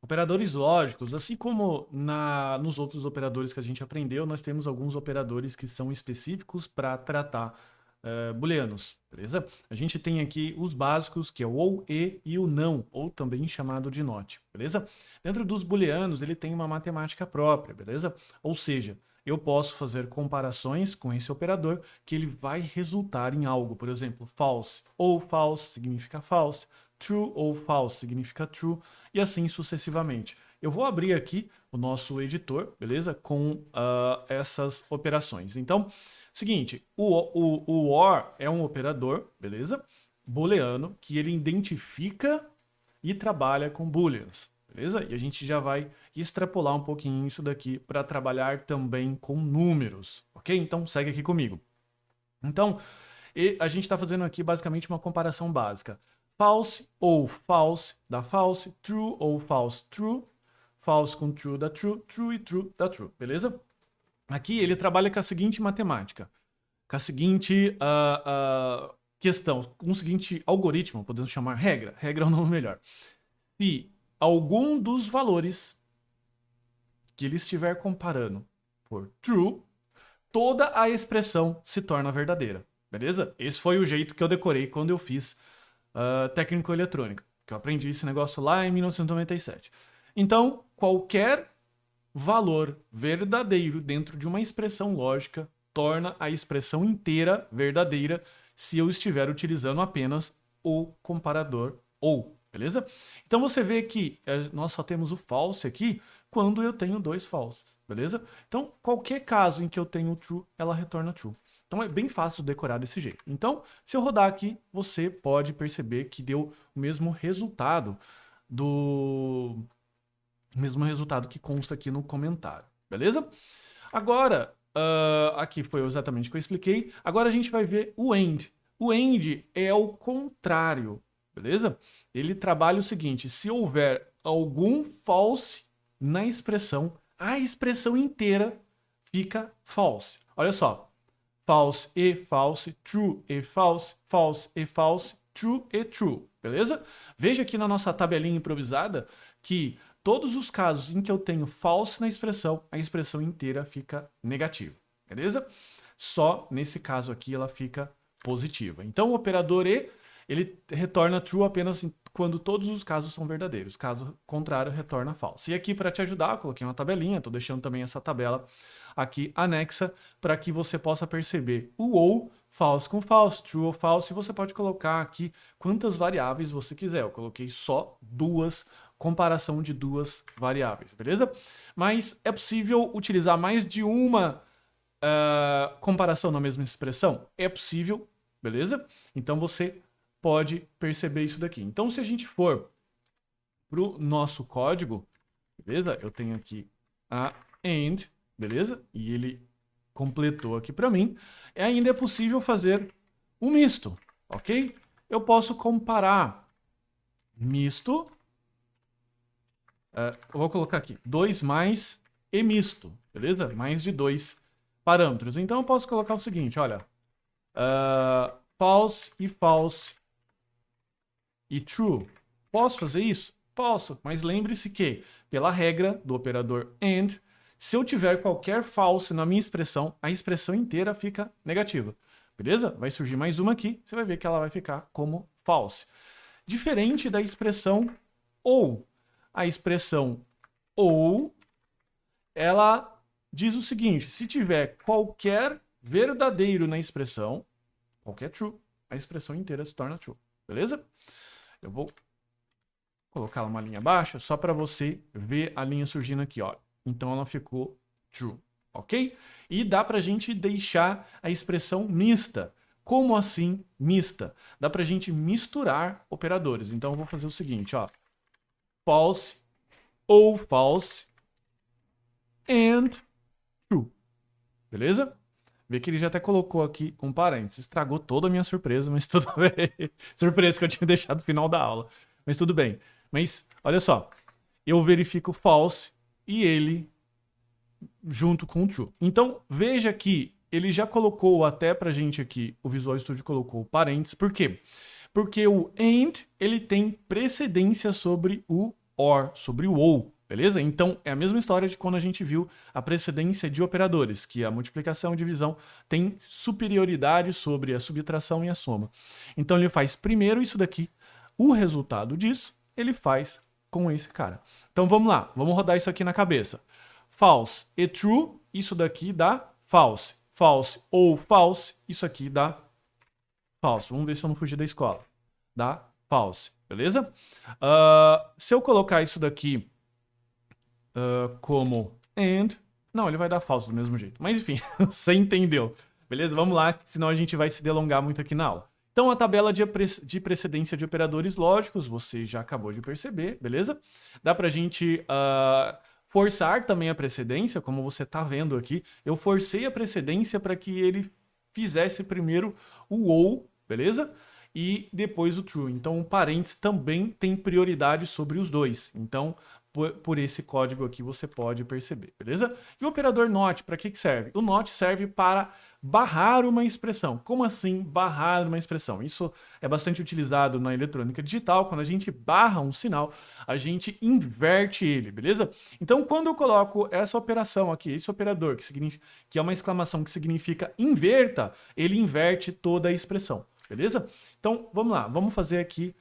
Operadores lógicos, assim como nos outros operadores que a gente aprendeu, nós temos alguns operadores que são específicos para tratar booleanos, beleza? A gente tem aqui os básicos, que é o ou, e o não, ou também chamado de not, beleza? Dentro dos booleanos, ele tem uma matemática própria, beleza? Ou seja, eu posso fazer comparações com esse operador que ele vai resultar em algo, por exemplo, false ou false significa false, true ou false significa true, e assim sucessivamente. Eu vou abrir aqui o nosso editor, beleza? Com essas operações. Então, seguinte, o OR é um operador, beleza? Booleano, que ele identifica e trabalha com booleans, beleza? E a gente já vai extrapolar um pouquinho isso daqui para trabalhar também com números, ok? Então, segue aqui comigo. Então, a gente está fazendo aqui basicamente uma comparação básica. False ou false dá false, true ou false, true, false com true dá true, true e true dá true, beleza? Aqui ele trabalha com a seguinte matemática, com a seguinte questão, com o seguinte algoritmo, podemos chamar regra, regra é o nome melhor. Se algum dos valores que ele estiver comparando for true, toda a expressão se torna verdadeira, beleza? Esse foi o jeito que eu decorei quando eu fiz técnico eletrônica, que eu aprendi esse negócio lá em 1997. Então, qualquer valor verdadeiro dentro de uma expressão lógica torna a expressão inteira verdadeira se eu estiver utilizando apenas o comparador ou, beleza? Então você vê que nós só temos o false aqui quando eu tenho dois falses, beleza? Então, qualquer caso em que eu tenho true, ela retorna true. Então é bem fácil decorar desse jeito. Então, se eu rodar aqui, você pode perceber que deu o mesmo resultado que consta aqui no comentário, beleza? Agora, aqui foi exatamente o que eu expliquei. Agora a gente vai ver o AND. O AND é o contrário, beleza? Ele trabalha o seguinte, se houver algum false na expressão, a expressão inteira fica false. Olha só, false e false, true e false, false e false, true e true, beleza? Veja aqui na nossa tabelinha improvisada que todos os casos em que eu tenho false na expressão, a expressão inteira fica negativa, beleza? Só nesse caso aqui ela fica positiva. Então o operador e, ele retorna true apenas quando todos os casos são verdadeiros. Caso contrário, retorna false. E aqui para te ajudar, eu coloquei uma tabelinha, estou deixando também essa tabela aqui anexa para que você possa perceber o ou, false com false, true ou false, e você pode colocar aqui quantas variáveis você quiser. Eu coloquei só duas, comparação de duas variáveis, beleza? Mas é possível utilizar mais de uma comparação na mesma expressão? É possível, beleza? Então você pode perceber isso daqui. Então se a gente for para o nosso código, beleza? Eu tenho aqui a AND, beleza? E ele completou aqui para mim. E ainda é possível fazer um misto, ok? Eu posso comparar misto, eu vou colocar aqui 2 mais e misto, beleza? Mais de 2 parâmetros. Então eu posso colocar o seguinte, olha, false e false e true. Posso fazer isso? Posso, mas lembre-se que, pela regra do operador AND, se eu tiver qualquer false na minha expressão, a expressão inteira fica negativa. Beleza? Vai surgir mais uma aqui, você vai ver que ela vai ficar como false. Diferente da expressão ou. A expressão ou, ela diz o seguinte, se tiver qualquer verdadeiro na expressão, qualquer true, a expressão inteira se torna true. Beleza? Eu vou colocar uma linha baixa só para você ver a linha surgindo aqui, ó. Então ela ficou true, ok? E dá para a gente deixar a expressão mista. Como assim mista? Dá para a gente misturar operadores. Então eu vou fazer o seguinte, ó. False ou false and true. Beleza? Vê que ele já até colocou aqui um parênteses. Estragou toda a minha surpresa, mas tudo bem. Surpresa que eu tinha deixado no final da aula. Mas tudo bem. Mas, olha só. Eu verifico false e ele junto com o true. Então, veja que ele já colocou até pra gente aqui, o Visual Studio colocou parênteses. Por quê? Porque o AND, ele tem precedência sobre o OR sobre o OU, beleza? Então, é a mesma história de quando a gente viu a precedência de operadores, que a multiplicação e divisão tem superioridade sobre a subtração e a soma. Então, ele faz primeiro isso daqui, o resultado disso, ele faz com esse cara. Então, vamos lá, vamos rodar isso aqui na cabeça. False e true, isso daqui dá false. False ou false, isso aqui dá false. Vamos ver se eu não fugir da escola. Dá false, beleza? Se eu colocar isso daqui como and, não, ele vai dar false do mesmo jeito. Mas enfim, você entendeu. Beleza? Vamos lá, senão a gente vai se delongar muito aqui na aula. Então, a tabela de precedência de operadores lógicos, você já acabou de perceber, beleza? Dá pra gente forçar também a precedência, como você está vendo aqui. Eu forcei a precedência para que ele fizesse primeiro o ou, beleza? E depois o true. Então, o parênteses também tem prioridade sobre os dois. Então, por esse código aqui você pode perceber, beleza? E o operador not, para que serve? O not serve para barrar uma expressão. Como assim barrar uma expressão? Isso é bastante utilizado na eletrônica digital. Quando a gente barra um sinal, a gente inverte ele, beleza? Então, quando eu coloco essa operação aqui, esse operador, que é uma exclamação que significa inverta, ele inverte toda a expressão, beleza? Então, vamos lá, vamos fazer aqui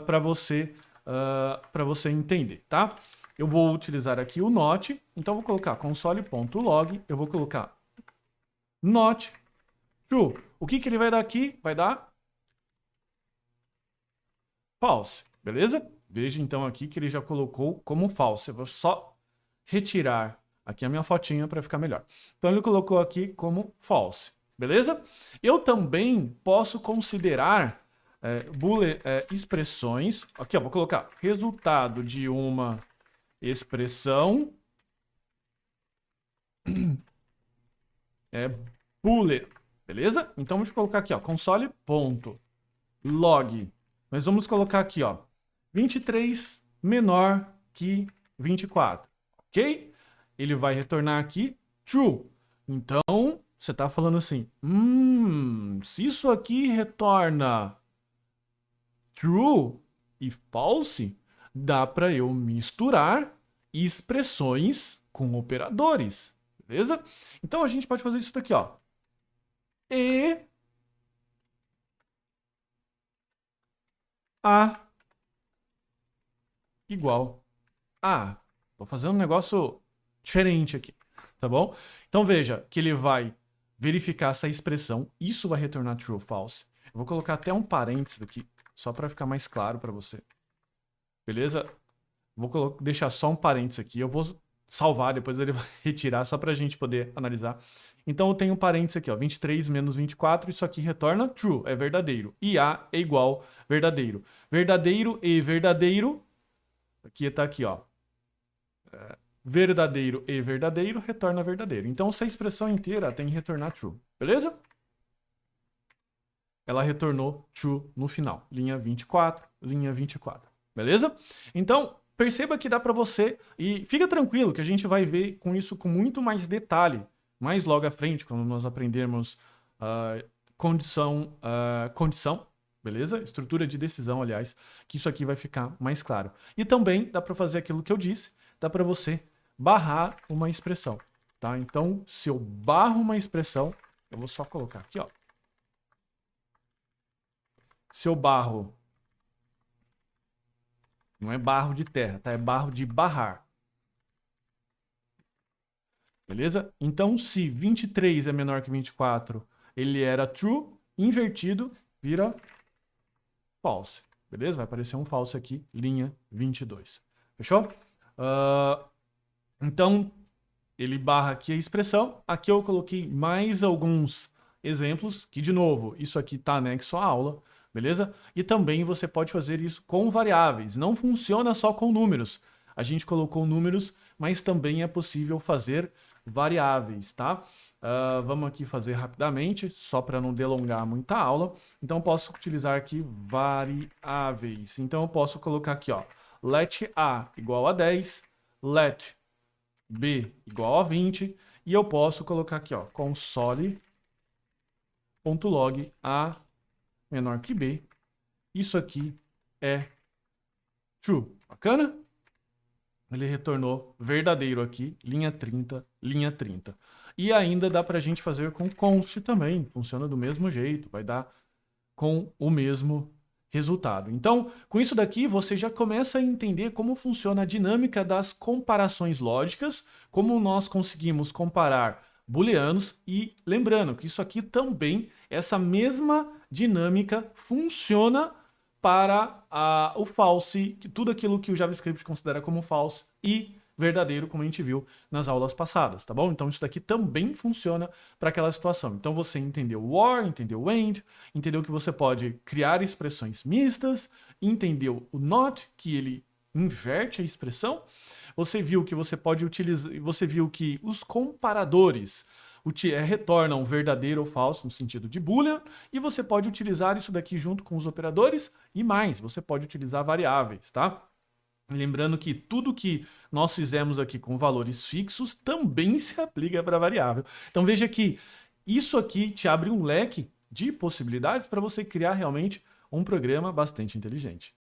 para você entender, tá? Eu vou utilizar aqui o not, então eu vou colocar console.log, eu vou colocar not true. O que ele vai dar aqui? Vai dar false, beleza? Veja então aqui que ele já colocou como false. Eu vou só retirar aqui a minha fotinha para ficar melhor. Então ele colocou aqui como false, beleza? Eu também posso considerar expressões. Aqui, ó, vou colocar resultado de uma expressão boolean, beleza? Então vamos colocar aqui, ó, console.log. Nós vamos colocar aqui, ó, 23 menor que 24, ok? Ele vai retornar aqui true. Então, você está falando assim, se isso aqui retorna true e false, dá para eu misturar expressões com operadores, beleza? Então a gente pode fazer isso daqui, ó. E a igual a. Vou fazer um negócio diferente aqui, tá bom? Então veja que ele vai verificar essa expressão, isso vai retornar true ou false. Eu vou colocar até um parênteses aqui, só para ficar mais claro para você. Beleza? Vou deixar só um parênteses aqui, eu vou salvar, depois ele vai retirar, só para a gente poder analisar. Então eu tenho um parênteses aqui, ó, 23 menos 24, isso aqui retorna true, é verdadeiro. E A é igual verdadeiro. Verdadeiro e verdadeiro, aqui tá aqui, ó. Verdadeiro e verdadeiro retorna verdadeiro. Então essa expressão inteira tem que retornar true, beleza? Ela retornou true no final, linha 24, linha 24, beleza? Então, perceba que dá para você, e fica tranquilo que a gente vai ver com isso com muito mais detalhe, mais logo à frente, quando nós aprendermos condição, beleza? Estrutura de decisão, aliás, que isso aqui vai ficar mais claro. E também dá para fazer aquilo que eu disse, dá para você barrar uma expressão, tá? Então, se eu barro uma expressão, eu vou só colocar aqui, ó. Se eu barro, não é barro de terra, tá? É barro de barrar. Beleza? Então, se 23 é menor que 24, ele era true, invertido, vira false. Beleza? Vai aparecer um false aqui, linha 22. Fechou? Então, ele barra aqui a expressão. Aqui eu coloquei mais alguns exemplos, que, de novo, isso aqui está anexo à aula. Beleza? E também você pode fazer isso com variáveis. Não funciona só com números. A gente colocou números, mas também é possível fazer variáveis, tá? Vamos aqui fazer rapidamente, só para não delongar muita aula. Então, eu posso utilizar aqui variáveis. Então, eu posso colocar aqui, ó, let A igual a 10, let B igual a 20, e eu posso colocar aqui, ó, console.log A menor que B. Isso aqui é true. Bacana? Ele retornou verdadeiro aqui, linha 30, linha 30. E ainda dá para a gente fazer com const também, funciona do mesmo jeito, vai dar com o mesmo resultado. Então, com isso daqui, você já começa a entender como funciona a dinâmica das comparações lógicas, como nós conseguimos comparar booleanos e lembrando que isso aqui também, essa mesma dinâmica funciona para o false, tudo aquilo que o JavaScript considera como false e verdadeiro, como a gente viu nas aulas passadas, tá bom? Então isso daqui também funciona para aquela situação. Então você entendeu o or, entendeu o and, entendeu que você pode criar expressões mistas, entendeu o not, que ele inverte a expressão. Você viu que você pode utilizar, você viu que os comparadores retornam verdadeiro ou falso no sentido de boolean, e você pode utilizar isso daqui junto com os operadores e mais, você pode utilizar variáveis, tá? Lembrando que tudo que nós fizemos aqui com valores fixos também se aplica para variável. Então veja que isso aqui te abre um leque de possibilidades para você criar realmente um programa bastante inteligente.